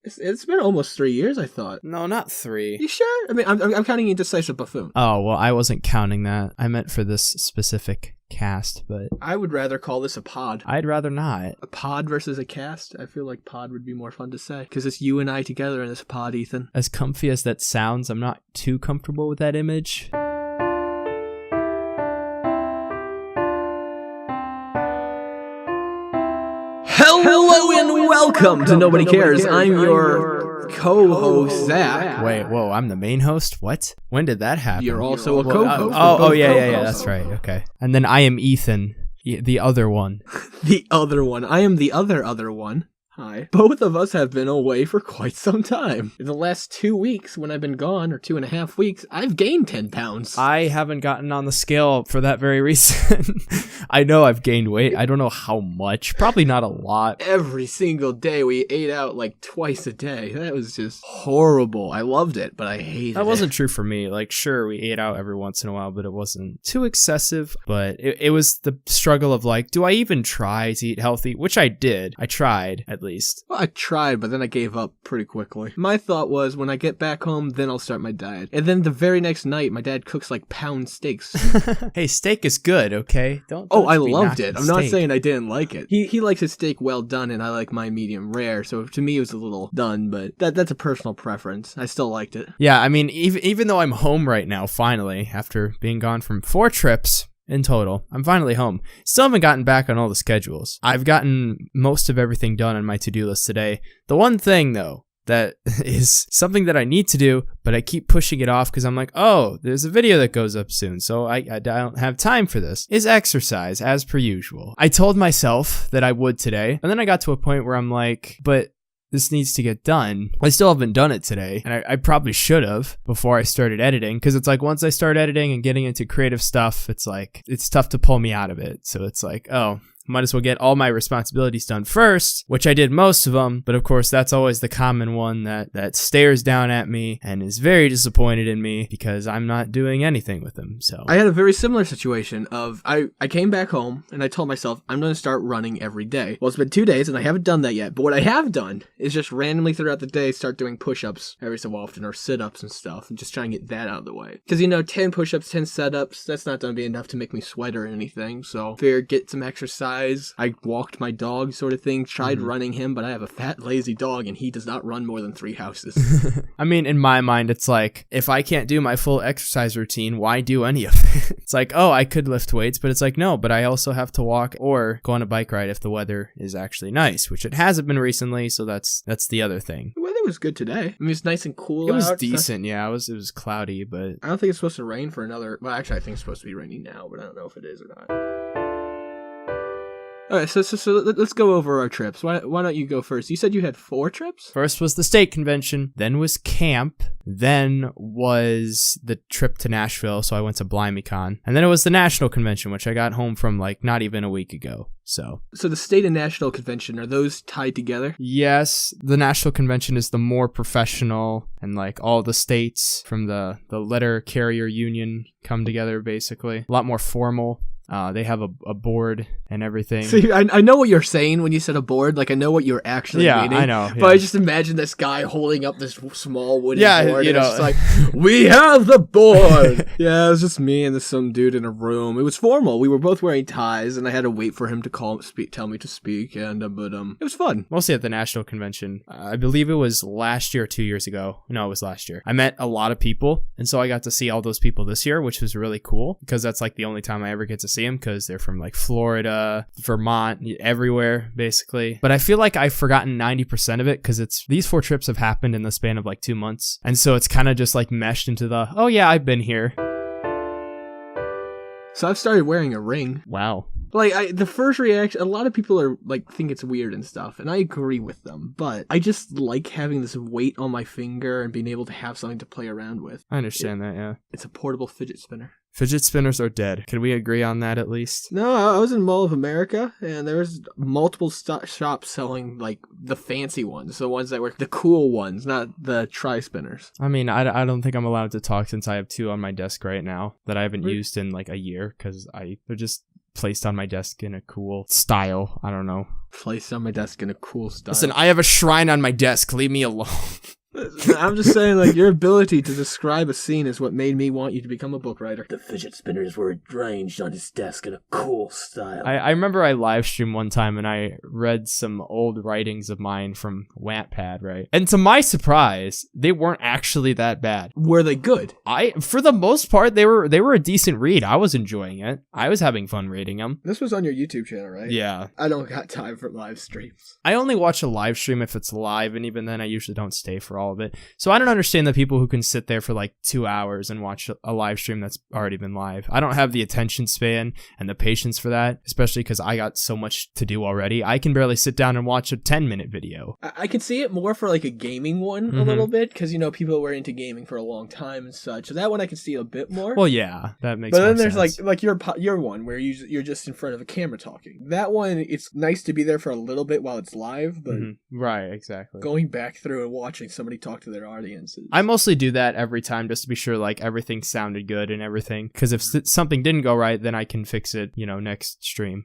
It's been almost 3 years, I thought. No, not 3. You sure? I mean, I'm counting Indecisive Buffoon. Oh, well, I wasn't counting that. I meant for this specific cast, but... I would rather call this a pod. I'd rather not. A pod versus a cast? I feel like pod would be more fun to say. Because it's you and I together in this pod, Ethan. As comfy as that sounds, I'm not too comfortable with that image. Hello and welcome to Nobody Cares. I'm your co-host, Zach. Wait, whoa, I'm the main host? What? When did that happen? You're also a co-host. Oh, yeah, that's right. Okay. And then I am Ethan, the other one. The other one. I am the other one. Hi. Both of us have been away for quite some time. In the last 2 weeks, when I've been gone, or 2.5 weeks, I've gained 10 pounds. I haven't gotten on the scale for that very reason. I know I've gained weight. I don't know how much. Probably not a lot. Every single day, we ate out like twice a day. That was just horrible. I loved it, but I hated it. That wasn't true for me. Like, sure, we ate out every once in a while, but it wasn't too excessive. But it was the struggle of like, do I even try to eat healthy? Which I did. I tried, at least. Well, I tried, but then I gave up pretty quickly. My thought was, when I get back home, then I'll start my diet. And then the very next night, my dad cooks like pound steaks. Hey, steak is good, okay? Don't I loved it. I'm not steak. saying I didn't like it. He likes his steak well done, and I like my medium rare. So to me, it was a little done, but that's a personal preference. I still liked it. Yeah, I mean, even though I'm home right now, finally, after being gone from 4 trips, in total, I'm finally home. Still haven't gotten back on all the schedules. I've gotten most of everything done on my to-do list today. The one thing, though, that is something that I need to do, but I keep pushing it off because I'm like, oh, there's a video that goes up soon, so I don't have time for this, is exercise, as per usual. I told myself that I would today, and then I got to a point where I'm like, but this needs to get done. I still haven't done it today, and I probably should have before I started editing, because it's like once I start editing and getting into creative stuff, it's like, it's tough to pull me out of it. So it's like, oh, might as well get all my responsibilities done first, which I did most of them, but of course that's always the common one that stares down at me and is very disappointed in me because I'm not doing anything with them. So I had a very similar situation of I came back home and I told myself I'm going to start running every day. Well, it's been 2 days and I haven't done that yet, but what I have done is just randomly throughout the day start doing push-ups every so often, or sit-ups and stuff, and just try and get that out of the way. Because 10 push-ups, 10 sit-ups, that's not going to be enough to make me sweat or anything, so figure get some exercise. I walked my dog, sort of thing, tried running him, but I have a fat, lazy dog, and he does not run more than 3 houses. I mean, in my mind, it's like, if I can't do my full exercise routine, why do any of it? It's like, oh, I could lift weights, but it's like, no, but I also have to walk or go on a bike ride if the weather is actually nice, which it hasn't been recently, so that's the other thing. The weather was good today. I mean, it's nice and cool out. It was decent, yeah. It was cloudy, but I don't think it's supposed to rain for another... Well, actually, I think it's supposed to be raining now, but I don't know if it is or not. All right, so let's go over our trips. Why don't you go first? You said you had 4 trips? First was the state convention, then was camp, then was the trip to Nashville, so I went to BlimeyCon, and then it was the national convention, which I got home from like not even a week ago. So the state and national convention, are those tied together? Yes, the national convention is the more professional, and like all the states from the letter carrier union come together, basically. A lot more formal. They have a board and everything. See, I know what you're saying when you said a board. Like, I know what you're actually meaning. Yeah, I know. But I just imagine this guy holding up this small wooden board. You know. It's just like, we have the board. Yeah, it was just me and some dude in a room. It was formal. We were both wearing ties, and I had to wait for him to tell me to speak. And but it was fun. Mostly at the national convention. I believe it was last year or 2 years ago. No, it was last year. I met a lot of people, and so I got to see all those people this year, which was really cool because that's like the only time I ever get to see them, because they're from like Florida, Vermont, everywhere basically. But I feel like I've forgotten 90% of it because these 4 trips have happened in the span of like 2 months, and so it's kind of just like meshed into the, oh yeah, I've been here. So I've started wearing a ring. Wow. Like, the first reaction, a lot of people are like think it's weird and stuff, and I agree with them, but I just like having this weight on my finger and being able to have something to play around with. I understand that, yeah. It's a portable fidget spinner. Fidget spinners are dead. Can we agree on that at least? No, I was in Mall of America, and there was multiple shops selling like the fancy ones, the ones that were the cool ones, not the tri-spinners. I mean, I don't think I'm allowed to talk since I have 2 on my desk right now that I haven't used in like a year, because they're just placed on my desk in a cool style. I don't know. Placed on my desk in a cool style. Listen, I have a shrine on my desk. Leave me alone. I'm just saying, like, your ability to describe a scene is what made me want you to become a book writer. The fidget spinners were arranged on his desk in a cool style. I remember I live streamed one time and I read some old writings of mine from Wattpad, right? And to my surprise, they weren't actually that bad. Were they good? For the most part, they were a decent read. I was enjoying it. I was having fun reading them. This was on your YouTube channel, right? Yeah. I don't got time for live streams. I only watch a live stream if it's live, and even then I usually don't stay for all of it. So I don't understand the people who can sit there for like 2 hours and watch a live stream that's already been live. I don't have the attention span and the patience for that, especially because I got so much to do already. I can barely sit down and watch a 10-minute video. I could see it more for like a gaming one a little bit, because, you know, people were into gaming for a long time and such. So that one I could see a bit more. Well, yeah, that makes But more then there's sense. like your one where you're just in front of a camera talking. That one, it's nice to be there for a little bit while it's live, but Right, exactly. going back through and watching somebody talk to their audiences. I mostly do that every time just to be sure like everything sounded good and everything. Because if something didn't go right, then I can fix it, next stream.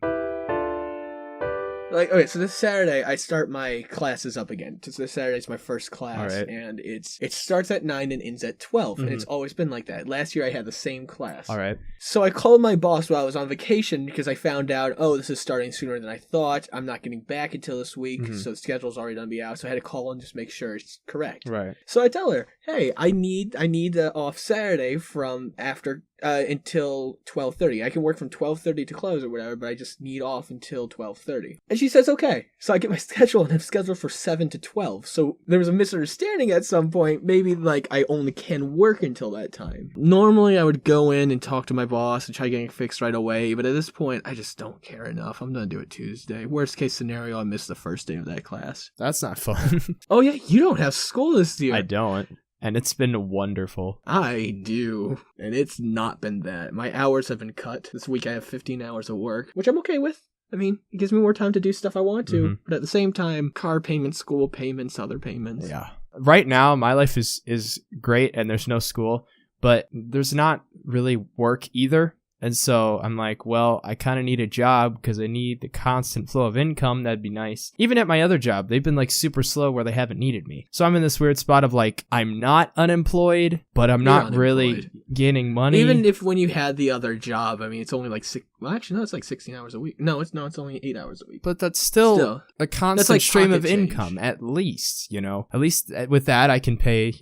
Like, okay, so this Saturday I start my classes up again. So this Saturday's my first class, All right. and it starts at 9 and ends at 12, and it's always been like that. Last year I had the same class. All right. So I called my boss while I was on vacation because I found out, this is starting sooner than I thought. I'm not getting back until this week, so the schedule's already going to be out. So I had to call and just make sure it's correct. Right. So I tell her, hey, I need off Saturday from after until 12:30. I can work from 12:30 to close or whatever, but I just need off until 12:30. And she says, okay. So I get my schedule and I'm scheduled for 7 to 12. So there was a misunderstanding at some point. Maybe like I only can work until that time. Normally I would go in and talk to my boss and try getting it fixed right away, but at this point I just don't care enough. I'm gonna do it Tuesday. Worst case scenario, I miss the first day of that class. That's not fun. Oh yeah, you don't have school this year. I don't. And it's been wonderful. I do. And it's not been that. My hours have been cut. This week I have 15 hours of work, which I'm okay with. I mean, it gives me more time to do stuff I want to. But at the same time, car payments, school payments, other payments. Yeah. Right now, my life is great and there's no school, but there's not really work either. And so I'm like, well, I kind of need a job because I need the constant flow of income. That'd be nice. Even at my other job, they've been like super slow where they haven't needed me. So I'm in this weird spot of like, I'm not unemployed, but I'm not really gaining money. Even if when you had the other job, I mean, it's only like it's like 16 hours a week. No, it's only 8 hours a week. But that's still a constant like stream of pocket change. income, at least, At least with that, I can pay,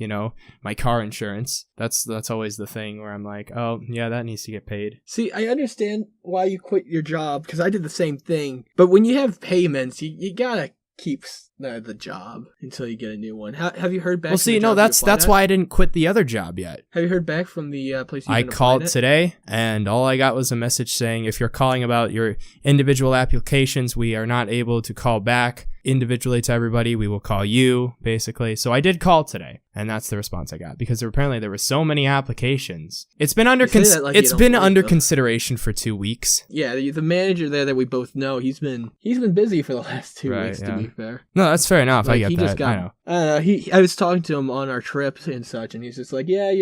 my car insurance. That's always the thing where I'm like, oh, yeah, that needs to get paid. See, I understand why you quit your job, because I did the same thing. But when you have payments, you gotta keep the job until you get a new one. Have you heard back? Well, see, no, that's why I didn't quit the other job yet. Have you heard back from the place you I called today, and all I got was a message saying, if you're calling about your individual applications, we are not able to call back individually to everybody. We will call you, basically. So I did call today, and that's the response I got, because apparently there were so many applications. It's been under consideration for 2 weeks. Yeah, the manager there that we both know, he's been busy for the last 2 weeks. To be fair. No, that's fair enough. Like, I get that. I know. I was talking to him on our trips and such, and he's just like, yeah,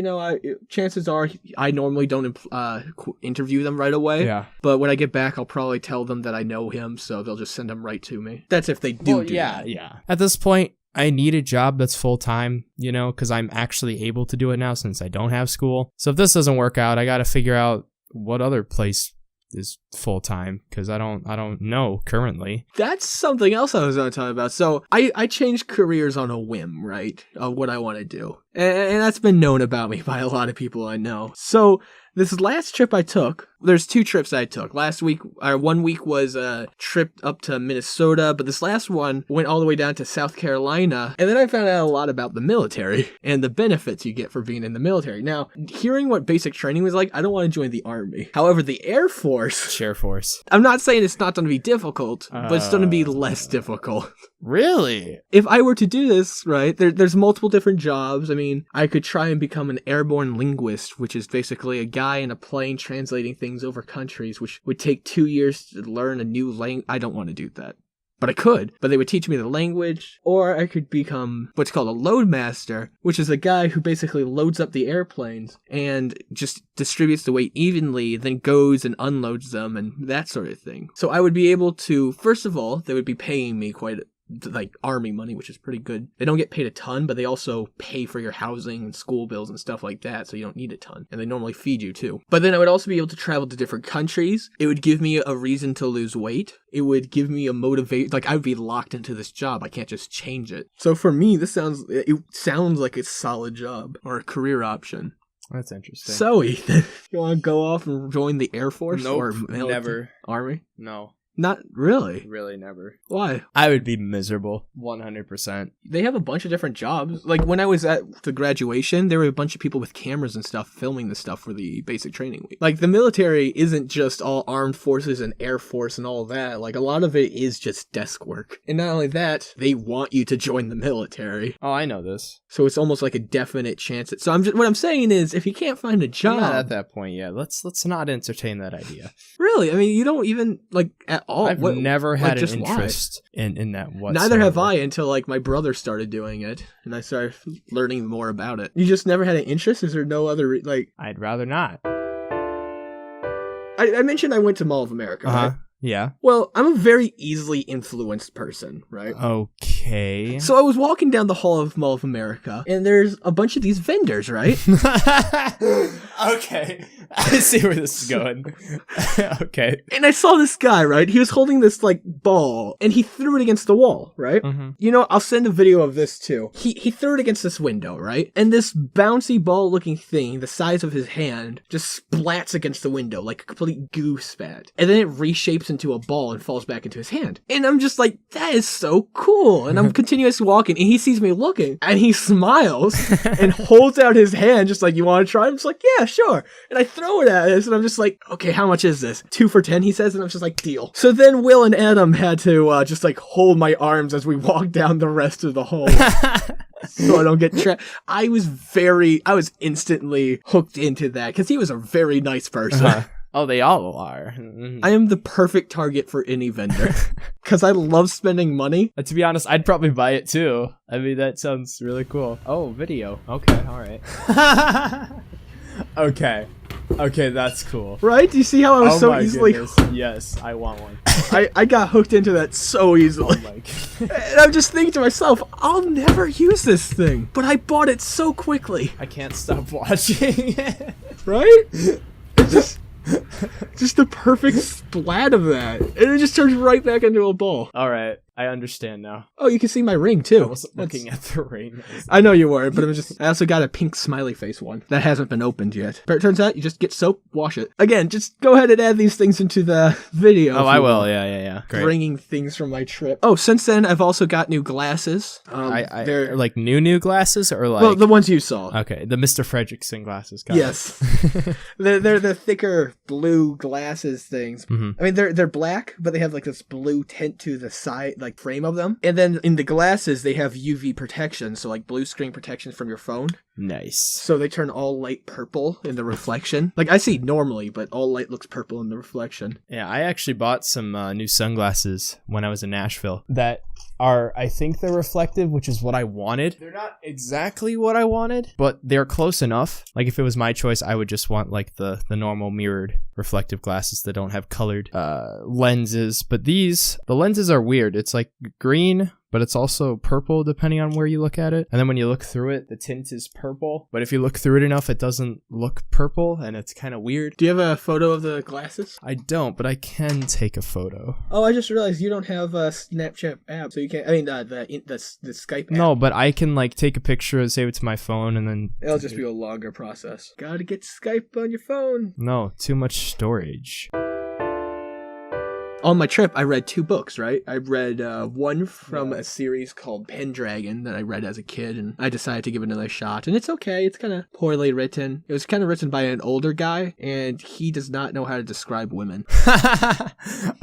chances are I normally don't interview them right away. Yeah. But when I get back, I'll probably tell them that I know him, so they'll just send him right to me. That's if they do that. Yeah. At this point, I need a job that's full-time, because I'm actually able to do it now since I don't have school. So if this doesn't work out, I got to figure out what other place is full-time, because I don't know currently. That's something else I was going to talk about. So I changed careers on a whim, right, of what I want to do. And that's been known about me by a lot of people I know. So this last trip I took, there's 2 trips I took. 1 week was a trip up to Minnesota, but this last one went all the way down to South Carolina. And then I found out a lot about the military and the benefits you get for being in the military. Now, hearing what basic training was like, I don't want to join the Army. However, the Air Force... Air Force. I'm not saying it's not going to be difficult, but it's going to be less difficult. Really? If I were to do this, right, there's multiple different jobs. I mean, I could try and become an airborne linguist, which is basically a guy in a plane translating things over countries, which would take 2 years to learn a new language. I don't want to do that. but I could. But they would teach me the language, or I could become what's called a load master, which is a guy who basically loads up the airplanes and just distributes the weight evenly, then goes and unloads them and that sort of thing. So I would be able to, first of all, they would be paying me quite like army money, which is pretty good. They don't get paid a ton, but they also pay for your housing and school bills and stuff like that, so you don't need a ton. And they normally feed you too. But then I would also be able to travel to different countries. It would give me a reason to lose weight. It would give me a motivate. Like I would be locked into this job. I can't just change it. So for me, it sounds like a solid job or a career option. That's interesting. So Ethan, you want to go off and join the Air Force? Nope, or never. Army? No. Not really. Really never. Why? I would be miserable. 100%. They have a bunch of different jobs. Like when I was at the graduation, there were a bunch of people with cameras and stuff filming the stuff for the basic training week. Like the military isn't just all armed forces and Air Force and all that. Like a lot of it is just desk work. And not only that, they want you to join the military. Oh, I know this. So it's almost like a definite chance. So what I'm saying is, if you can't find a job, I'm not at that point yet. Let's not entertain that idea. Really? I mean, you don't even like at all. I've never had an interest in that whatsoever. Neither have I until like my brother started doing it, and I started learning more about it. You just never had an interest? Is there no other like? I'd rather not. I mentioned I went to Mall of America. Right? Yeah. Well, I'm a very easily influenced person, right? Okay. So I was walking down the hall of Mall of America, and there's a bunch of these vendors, right? Okay. I see where this is going. Okay. And I saw this guy, right? He was holding this, like, ball, and he threw it against the wall, right? Mm-hmm. You know, I'll send a video of this, too. He threw it against this window, right? And this bouncy ball-looking thing, the size of his hand, just splats against the window, like a complete Goo Spat. And then it reshapes into a ball and falls back into his hand. And I'm just like, that is so cool. And I'm continuously walking, and he sees me looking, and he smiles and holds out his hand, just like, you want to try? I'm just like, yeah, sure. And I throw it at us, and I'm just like, okay, how much is this? 2 for 10, he says, and I'm just like, deal. So then Will and Adam had to just like hold my arms as we walked down the rest of the hall. So I don't get trapped. I was instantly hooked into that, because he was a very nice person. Oh, they all are. I am the perfect target for any vendor, because I love spending money. To be honest, I'd probably buy it too. I mean, that sounds really cool. Oh, video. Okay, all right. Okay, that's cool. Right? Do you see how I was so easily... Goodness. Yes, I want one. I got hooked into that so easily. Oh my God. And I'm just thinking to myself, I'll never use this thing. But I bought it so quickly. I can't stop watching it. Right? It's just the perfect splat of that. And it just turns right back into a ball. All right. I understand now. Oh, you can see my ring, too. I wasn't looking at the ring. I know you weren't, but it was just... I also got a pink smiley face one. That hasn't been opened yet. But it turns out you just get soap, wash it. Again, just go ahead and add these things into the video. Oh, I will. Yeah. Great. Bringing things from my trip. Oh, since then, I've also got new glasses. They're like new glasses, or like... Well, the ones you saw. Okay, the Mr. Fredrickson glasses. Yes. They're the thicker blue glasses things. Mm-hmm. I mean, they're black, but they have like this blue tint to the side, like frame of them. And then in the glasses, they have UV protection, so like blue screen protection from your phone. Nice. So they turn all light purple in the reflection. Like I see normally, but all light looks purple in the reflection. Yeah, I actually bought some new sunglasses when I was in Nashville that are, I think they're reflective, which is what I wanted. They're not exactly what I wanted, but they're close enough. Like if it was my choice, I would just want like the normal mirrored reflective glasses that don't have colored lenses. But the lenses are weird. It's like green, but it's also purple depending on where you look at it. And then when you look through it, the tint is purple. But if you look through it enough, it doesn't look purple, and it's kind of weird. Do you have a photo of the glasses? I don't, but I can take a photo. Oh, I just realized you don't have a Snapchat app, so you can't. I mean, the Skype app. No, but I can like take a picture and save it to my phone, and then it'll just be a longer process. Gotta get Skype on your phone. No, too much storage. On my trip, I read 2 books, right? I read one from a series called Pendragon that I read as a kid, and I decided to give it another shot. And it's okay. It's kind of poorly written. It was kind of written by an older guy, and he does not know how to describe women.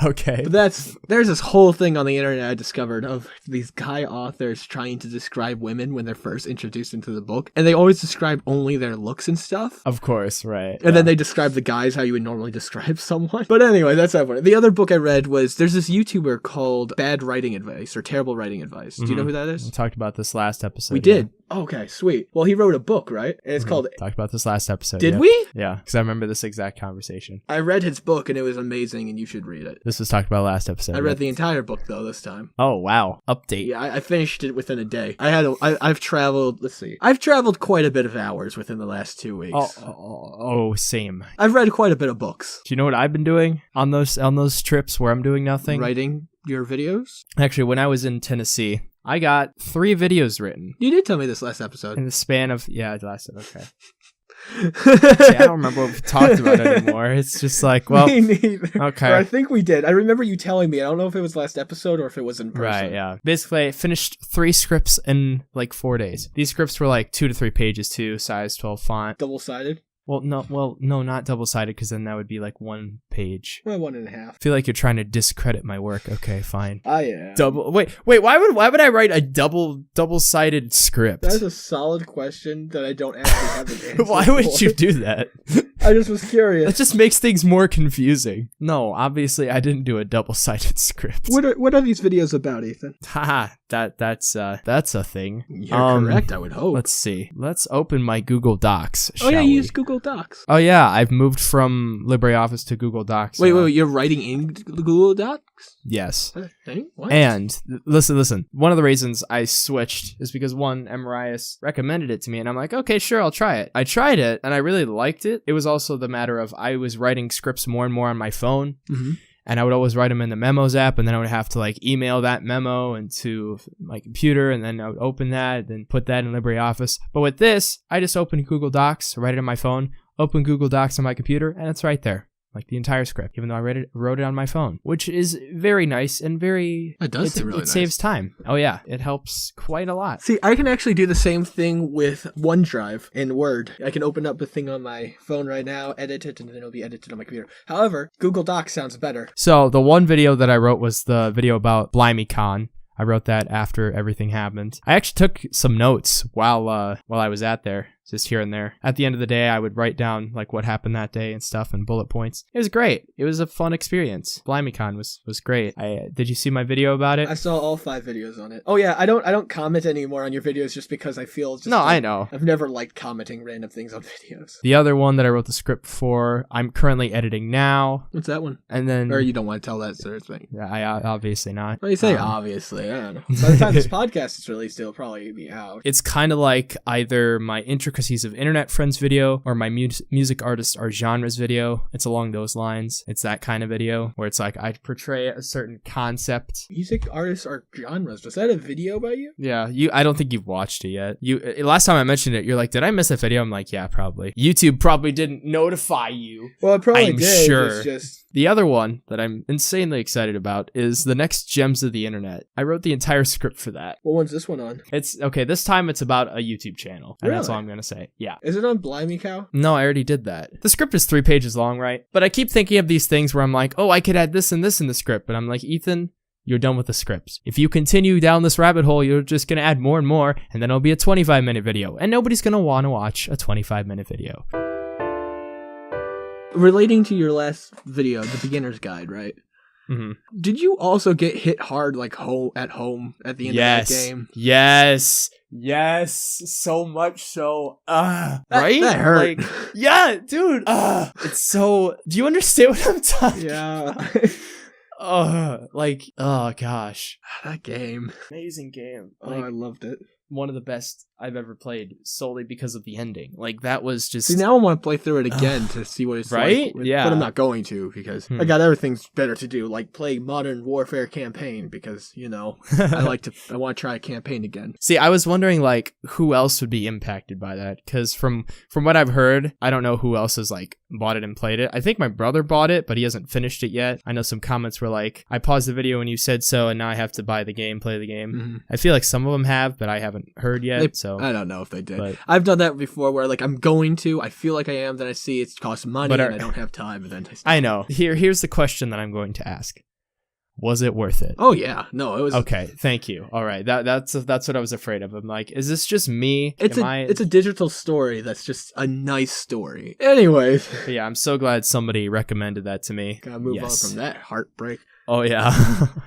Okay. But there's this whole thing on the internet I discovered of these guy authors trying to describe women when they're first introduced into the book. And they always describe only their looks and stuff. Of course, right. And then they describe the guys how you would normally describe someone. But anyway, that's that one. The other book I read was there's this YouTuber called Bad Writing Advice or Terrible Writing Advice. Do you know who that is? We talked about this last episode. We did. Okay, sweet. Well, he wrote a book, right? And it's called... Talked about this last episode. Did we? Yeah, because I remember this exact conversation. I read his book and it was amazing and you should read it. This was talked about last episode. I read the entire book though this time. Oh, wow. Update. Yeah, I finished it within a day. I've traveled, let's see. I've traveled quite a bit of hours within the last 2 weeks. Oh, same. I've read quite a bit of books. Do you know what I've been doing on those trips where I'm doing nothing? Writing your videos? Actually, when I was in Tennessee, I got 3 videos written. You did tell me this last episode. In the span of... Yeah, last episode. Okay. See, I don't remember what we talked about anymore. It's just like, well... Me neither. Okay. But I think we did. I remember you telling me. I don't know if it was last episode or if it was in person. Right, yeah. Basically, I finished 3 scripts in like 4 days. These scripts were like 2 to 3 pages too, size 12 font. Double-sided? Well, no, not double-sided, because then that would be like 1 page. Well, 1.5. I feel like you're trying to discredit my work. Okay, fine. Yeah. Wait, why would I write a double-sided script? That's a solid question that I don't actually have an answer Why would you do that? I just was curious. That just makes things more confusing. No, obviously I didn't do a double-sided script. What are these videos about, Ethan? Haha, that's a thing. You're correct, I would hope. Let's see. Let's open my Google Docs. Oh yeah, shall you we? use Google Docs. Oh yeah, I've moved from LibreOffice to Google Docs. Wait, you're writing in Google Docs? Yes. What? And listen. One of the reasons I switched is because one, Marias recommended it to me, and I'm like, okay, sure, I'll try it. I tried it, and I really liked it. It was also the matter of I was writing scripts more and more on my phone. Mm-hmm. And I would always write them in the Memos app, and then I would have to like email that memo into my computer, and then I would open that, then put that in LibreOffice. But with this, I just open Google Docs, write it on my phone, open Google Docs on my computer, and it's right there. Like the entire script, even though I wrote it on my phone, which is very nice and very... It saves time. Oh yeah, it helps quite a lot. See, I can actually do the same thing with OneDrive in Word. I can open up a thing on my phone right now, edit it, and then it'll be edited on my computer. However, Google Docs sounds better. So the one video that I wrote was the video about BlimeyCon. I wrote that after everything happened. I actually took some notes while I was at there. Just here and there. At the end of the day, I would write down like what happened that day and stuff and bullet points. It was great. It was a fun experience. BlimeyCon was great. Did you see my video about it? I saw all 5 videos on it. Oh yeah, I don't comment anymore on your videos just because I feel just... No, I know. I've never liked commenting random things on videos. The other one that I wrote the script for, I'm currently editing now. What's that one? And then... Or you don't want to tell that sort of thing? Yeah, I obviously not. Well, you say obviously. I don't know. By the time this podcast is released, it'll probably be out. It's kind of like either my Intricacies of Internet Friends video or my music artists are genres video. It's along those lines. It's that kind of video where it's like I portray a certain concept. Music artists are genres. Was that a video by you? Yeah, I don't think you've watched it yet. Last time I mentioned it, you're like, did I miss a video? I'm like, yeah, probably. YouTube probably didn't notify you. Well, it probably I'm did. sure. It's just... The other one that I'm insanely excited about is the next Gems of the Internet. I wrote the entire script for that. What one's this one on? It's okay. This time it's about a YouTube channel, and that's all I'm gonna say. Yeah. Is it on Blimey Cow? No, I already did that. The script is 3 pages long, right? But I keep thinking of these things where I'm like, oh, I could add this and this in the script, but I'm like, Ethan, you're done with the scripts. If you continue down this rabbit hole, you're just gonna add more and more, and then it'll be a 25-minute video, and nobody's gonna want to watch a 25-minute video. Relating to your last video, the beginner's guide, right? Mm-hmm. Did you also get hit hard like at home at the end of that game? Yes, so much so. Right? That hurt. Like, yeah, dude. It's so. Do you understand what I'm talking? Yeah. Oh gosh, that game. Amazing game. Like, I loved it. One of the best I've ever played solely because of the ending. Like that was just... See, now I want to play through it again to see what it's right? like. Yeah. But I'm not going to because I got other things better to do, like play Modern Warfare campaign because, you know, I want to try a campaign again. See, I was wondering like who else would be impacted by that because from what I've heard, I don't know who else has like bought it and played it. I think my brother bought it, but he hasn't finished it yet. I know some comments were like, I paused the video when you said so and now I have to buy the game, play the game. Mm-hmm. I feel like some of them have, but I haven't heard yet. So I don't know if they did. But I've done that before where like I'm going to, I feel like I am, then I see it costs money and I don't have time, and then I know. Here's the question that I'm going to ask. Was it worth it? Oh yeah. No, it was. Okay, thank you. All right. That's what I was afraid of. I'm like, is this just me? It's a digital story that's just a nice story. Anyways. But yeah, I'm so glad somebody recommended that to me. Gotta move on from that heartbreak. Oh yeah.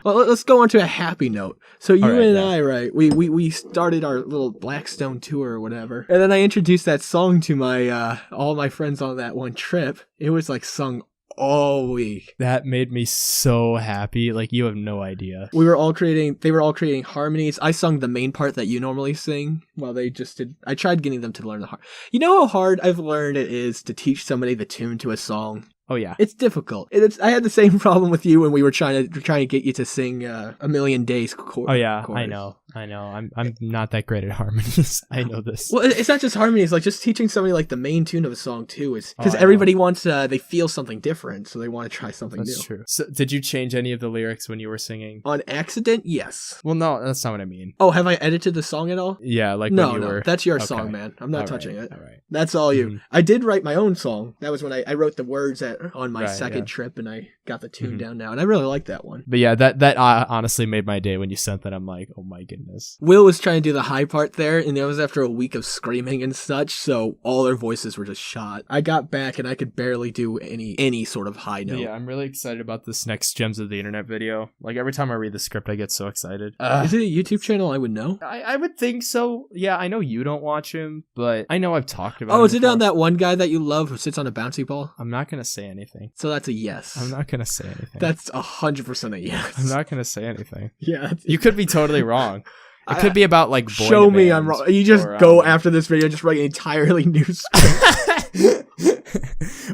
Well, let's go on to a happy note. So you Alright, and yeah. I, right? We started our little Blackstone tour or whatever, and then I introduced that song to my all my friends on that one trip. It was like sung all week. That made me so happy. Like, you have no idea. They were all creating harmonies. I sung the main part that you normally sing while they just did. I tried getting them to learn the You know how hard I've learned it is to teach somebody the tune to a song? Oh yeah. It's difficult. I had the same problem with you when we were trying to get you to sing A Million Days chorus. Oh yeah, I know. I'm not that great at harmonies. I know this. Well, it's not just harmonies. Like just teaching somebody like the main tune of a song too. Is because I everybody wants they feel something different, so they want to try something That's new. true. So, did you change any of the lyrics when you were singing? On accident, yes. Well, no, that's not what I mean. Oh, have I edited the song at all? Yeah, like No, when you were. that's your Okay. song, man. I'm not All touching right, it. All right. That's all you. Mhm. I did write my own song. That was when I wrote the words on my Right, second yeah. trip, and I got the tune Mhm. down now, and I really like that one. But yeah, that honestly made my day when you sent that. I'm like, oh my goodness. Will was trying to do the high part there, and it was after a week of screaming and such, so all their voices were just shot. I got back, and I could barely do any sort of high note. Yeah, I'm really excited about this next Gems of the Internet video. Like, every time I read the script, I get so excited. Is it a YouTube channel? I would know. I would think so. Yeah, I know you don't watch him, but I know I've talked about Oh, him is it before. on that one guy that you love who sits on a bouncy ball? I'm not going to say anything. So that's a yes. I'm not going to say anything. That's 100% a yes. I'm not going to say anything. Yeah. You could be totally wrong. It could be about, like, boy Show in a me band, I'm wrong. You just or, go after this video, just write an entirely new script.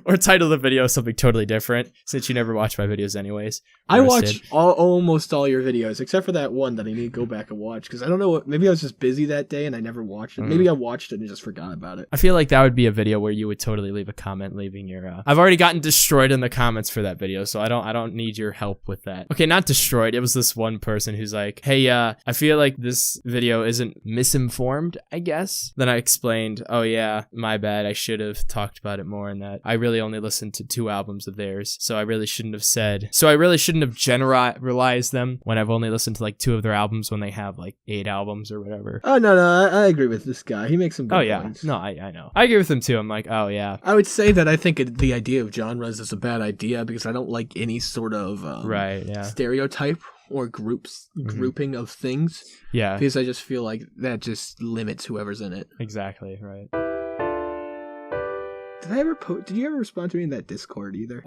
or title the video something totally different, since you never watch my videos anyways. I Roasted. watch almost all your videos, except for that one that I need to go back and watch, because I don't know what, maybe I was just busy that day and I never watched it. Maybe I watched it and just forgot about it. I feel like that would be a video where you would totally leave a comment, leaving your. I've already gotten destroyed in the comments for that video, so I don't need your help with that. Okay, not destroyed. It was this one person who's like, "Hey, I feel like this video isn't misinformed, I guess." Then I explained, "Oh yeah, my bad. I should have talked about it more, and that I really only listened to 2 albums of theirs, so I really shouldn't have generalized them when I've only listened to like 2 of their albums when they have like 8 albums or whatever." Oh, no, I agree with this guy. He makes some good Oh yeah, points. no, I know. I agree with him too. I'm like, oh yeah, I would say that I think the idea of genres is a bad idea because I don't like any sort of right, yeah, stereotype or grouping of things, yeah, because I just feel like that just limits whoever's in it. exactly, right. Did you ever respond to me in that Discord either?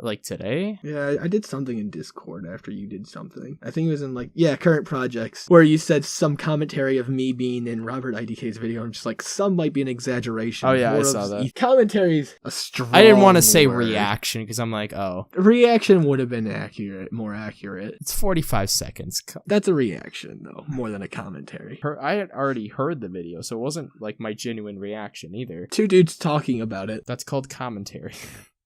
Like today? Yeah, I did something in Discord after you did something. I think it was in current projects, where you said some commentary of me being in Robert IDK's video. I'm just like, some might be an exaggeration. Oh, yeah, I More saw of that. Commentary's a strong I didn't want to say word. reaction because I'm like, oh, Reaction would have been more accurate. it's 45 seconds. That's a reaction, though, more than a commentary. I had already heard the video, so it wasn't like my genuine reaction either. 2 dudes talking about it. That's called commentary.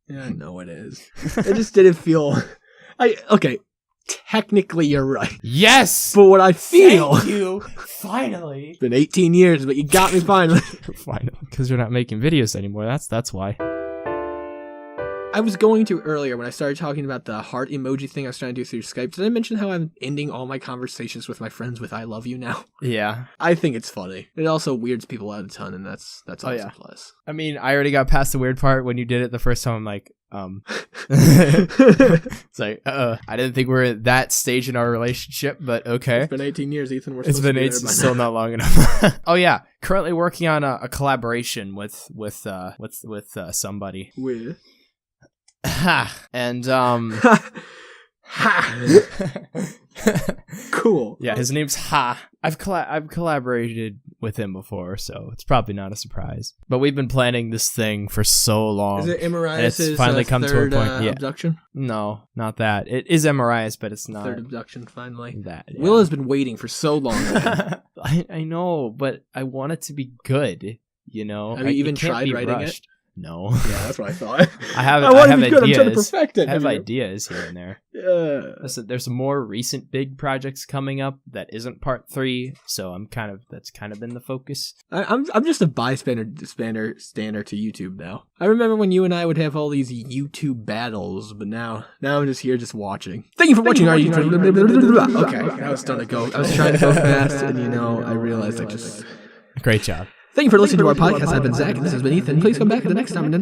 Yeah, I know it is. I just didn't feel... Okay, technically you're right. Yes! But what I feel... Thank you! Finally! It's been 18 years, but you got me finally. Finally. Because you're not making videos anymore. That's why. I was going to earlier when I started talking about the heart emoji thing I was trying to do through Skype. Did I mention how I'm ending all my conversations with my friends with "I love you" now? Yeah. I think it's funny. It also weirds people out a ton, and that's also yeah. plus. I mean, I already got past the weird part when you did it the first time. I'm like, it's like, I didn't think we're at that stage in our relationship, but okay. It's been 18 years, Ethan. We're It's supposed been to be 8, there by still now. not long enough. Oh yeah, currently working on a collaboration with somebody. With And cool. yeah, his name's Ha. I've collaborated with him before, so it's probably not a surprise. But we've been planning this thing for so long. Is it and Emarias' it's finally come third to a point. Yeah. abduction? No, not that. It is Emarias, but it's not Third abduction, finally. that. Yeah. Will has been waiting for so long. I know, but I want it to be good. You know, Have you even it can't tried be writing rushed. No. Yeah, that's what I thought. I have want to be ideas. good. I'm trying to perfect it. I have you? ideas here and there. Yeah. Listen, there's some more recent big projects coming up that isn't part 3, so that's kind of been the focus. I'm just a bystander to YouTube now. I remember when you and I would have all these YouTube battles, but now I'm just here just watching. Thank you for watching. Okay, I was trying to go fast, and I realized I just. Great job. Thank you for listening to our podcast. I've been Zach, and this has been Ethan. Please come back at the next time.